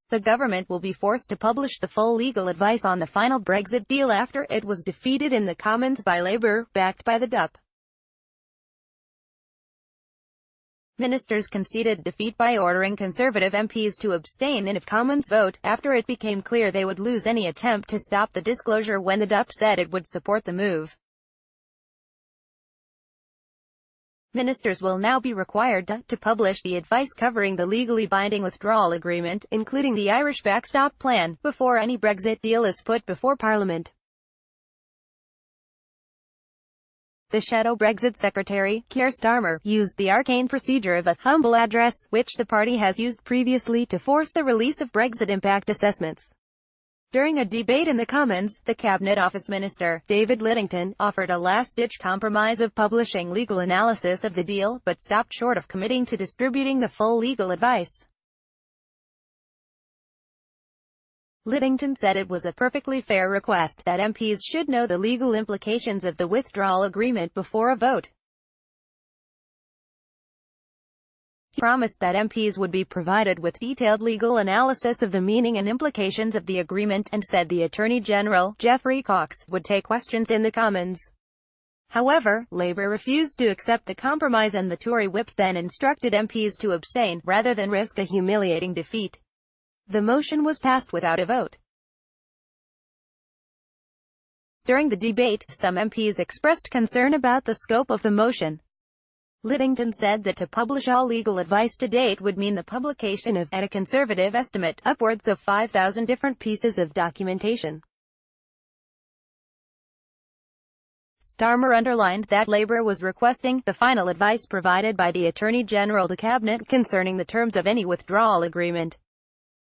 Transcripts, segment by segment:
The government will be forced to publish the full legal advice on the final Brexit deal after it was defeated in the Commons by Labour, backed by the DUP. Ministers conceded defeat by ordering Conservative MPs to abstain in a Commons vote, after it became clear they would lose any attempt to stop the disclosure when the DUP said it would support the move. Ministers will now be required to publish the advice covering the legally binding withdrawal agreement, including the Irish backstop plan, before any Brexit deal is put before Parliament. The shadow Brexit Secretary, Keir Starmer, used the arcane procedure of a humble address, which the party has used previously to force the release of Brexit impact assessments. During a debate in the Commons, the Cabinet Office Minister, David Lidington, offered a last-ditch compromise of publishing legal analysis of the deal, but stopped short of committing to distributing the full legal advice. Lidington said it was a perfectly fair request, that MPs should know the legal implications of the withdrawal agreement before a vote. He promised that MPs would be provided with detailed legal analysis of the meaning and implications of the agreement, and said the Attorney General, Geoffrey Cox, would take questions in the Commons. However, Labour refused to accept the compromise, and the Tory whips then instructed MPs to abstain, rather than risk a humiliating defeat. The motion was passed without a vote. During the debate, some MPs expressed concern about the scope of the motion. Lidington said that to publish all legal advice to date would mean the publication of, at a conservative estimate, upwards of 5,000 different pieces of documentation. Starmer underlined that Labour was requesting the final advice provided by the Attorney General to Cabinet concerning the terms of any withdrawal agreement.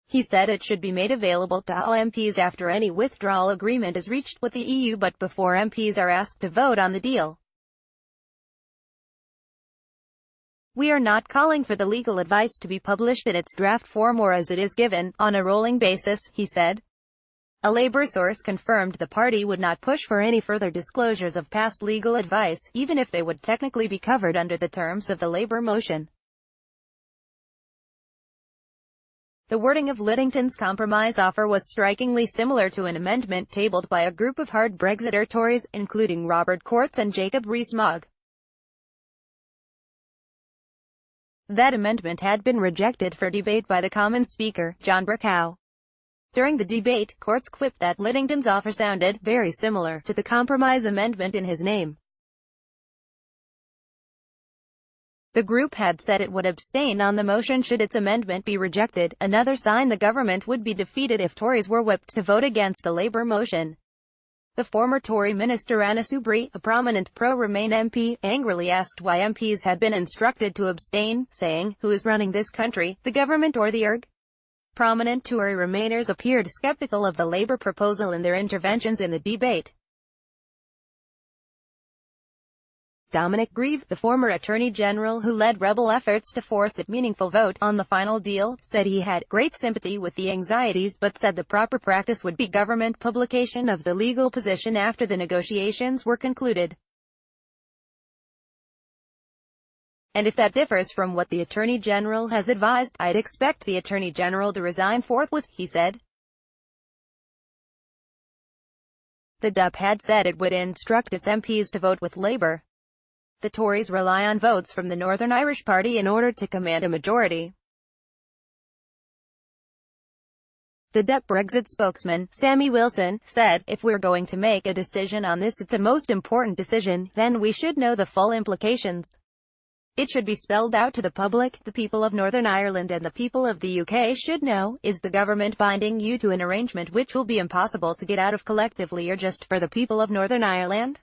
He said it should be made available to all MPs after any withdrawal agreement is reached with the EU, but before MPs are asked to vote on the deal. "We are not calling for the legal advice to be published in its draft form or as it is given, on a rolling basis," he said. A Labour source confirmed the party would not push for any further disclosures of past legal advice, even if they would technically be covered under the terms of the Labour motion. The wording of Lidington's compromise offer was strikingly similar to an amendment tabled by a group of hard Brexiter Tories, including Robert Courts and Jacob Rees-Mogg. That amendment had been rejected for debate by the Commons Speaker, John Bercow. During the debate, Courts quipped that Lidington's offer sounded very similar to the compromise amendment in his name. The group had said it would abstain on the motion should its amendment be rejected, another sign the government would be defeated if Tories were whipped to vote against the Labour motion. The former Tory minister Anna Soubry, a prominent pro-Remain MP, angrily asked why MPs had been instructed to abstain, saying, "Who is running this country, the government or the ERG?" Prominent Tory Remainers appeared sceptical of the Labour proposal in their interventions in the debate. Dominic Grieve, the former Attorney General who led rebel efforts to force a meaningful vote on the final deal, said he had great sympathy with the anxieties but said the proper practice would be government publication of the legal position after the negotiations were concluded. "And if that differs from what the Attorney General has advised, I'd expect the Attorney General to resign forthwith," he said. The DUP had said it would instruct its MPs to vote with Labour. The Tories rely on votes from the Northern Irish Party in order to command a majority. The DUP Brexit spokesman, Sammy Wilson, said, "If we're going to make a decision on this, it's a most important decision, then we should know the full implications. It should be spelled out to the public. The people of Northern Ireland and the people of the UK should know, is the government binding you to an arrangement which will be impossible to get out of collectively or just for the people of Northern Ireland?